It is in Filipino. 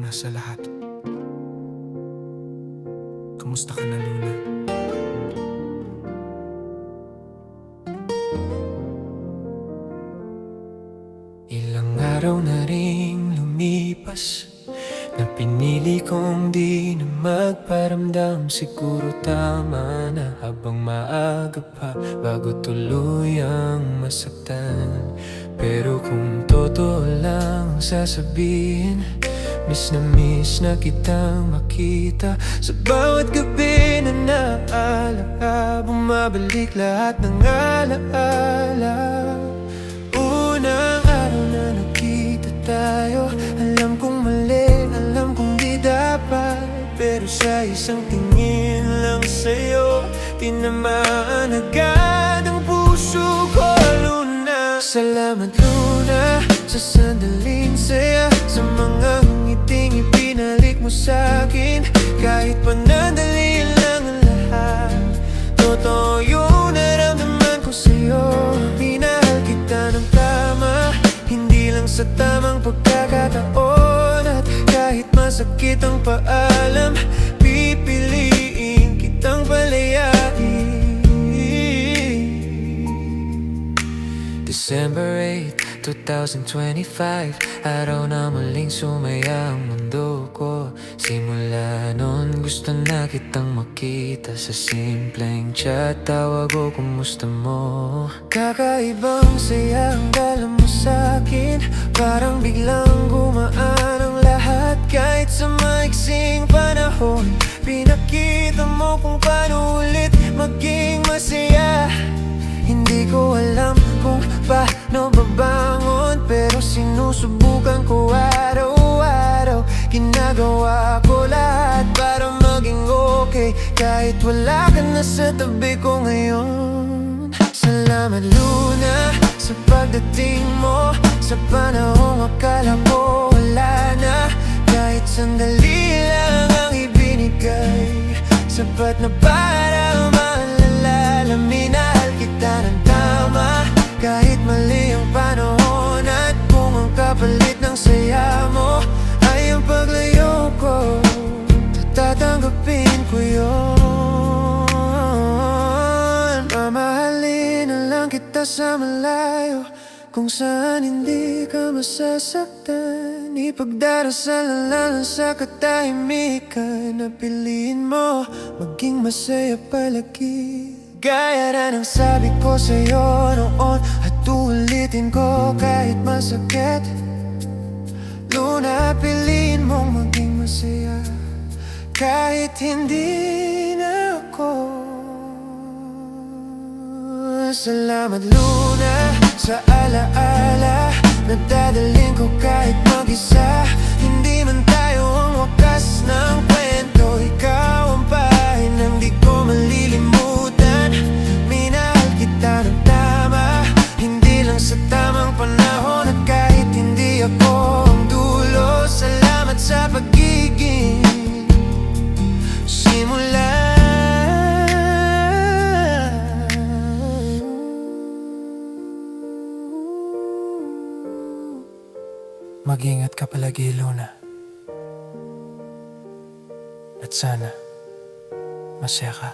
una sa lahat, kamusta ka na, Luna? Ilang araw na ring lumipas na pinili kong di na magparamdam. Siguro tama na habang maaga pa bago tuluyang masaktan. Pero kung totoo lang sasabihin, miss na kitang makita. Sa bawat gabi na naaalala, bumabalik lahat ng alaala. Unang araw na nakita tayo, alam kong mali, alam kong di dapat. Pero sa isang tingin lang sa'yo, tinamaan agad ang puso ko, Luna. Salamat, Luna, sa sandaling saya, sa mga ngiting ipinalik mo sa'kin. Kahit panandali lang ang lahat, totoo yung naramdaman ko sa'yo. Minahal kita ng tama, hindi lang sa tamang pagkakataon. At kahit masakit ang paalam, pipiliin kitang palayain. December 8, 2025, araw na muling sumaya ang mundo ko. Simula noon gusto na kitang makita, sa simpleng chat tawag o kumusta mo. Kakaibang saya ang dala mo sa'kin, parang biglang gumaan ang lahat. Kahit sa maiksing panahon, pinakita mo kung paano ulit maging masaya. Hindi ko alam kung paano babangon, pero sinusubukan ko araw-araw. Ginagawa ko lahat para maging okay, kahit wala ka na sa tabi ko ngayon. Salamat, Luna, sa pagdating mo, sa panahong akala ko wala na. Kahit sandali lang ang ibinigay, sapat na para maalala. Minahal kita ng tama, kahit mali ang panahon. At kung ang kapalit ng saya mo ay ang paglayo ko, tatanggapin ko yun. Mamahalin na lang kita sa malayo, kung saan hindi ka masasaktan. Ipagdarasal na lang sa katahimikan, na piliin mo maging masaya palagi. Gaya na ng sabi ko sa'yo noon, at uulitin ko kahit masakit. Luna, piliin mong maging masaya, kahit hindi na ako. Salamat, Luna, sa alaala, nagdadaling ko kahit mag-isa. Hindi man tayo ang wakas ng kwento, ikaw ang bahay nang di ko malilimutan. Minahal kita ng tama, hindi lang sa tamang panahon. At kahit hindi ako ang dulo, salamat sa pagiging simula. Mag-ingat ka palagi, Luna. At sana, masaya ka.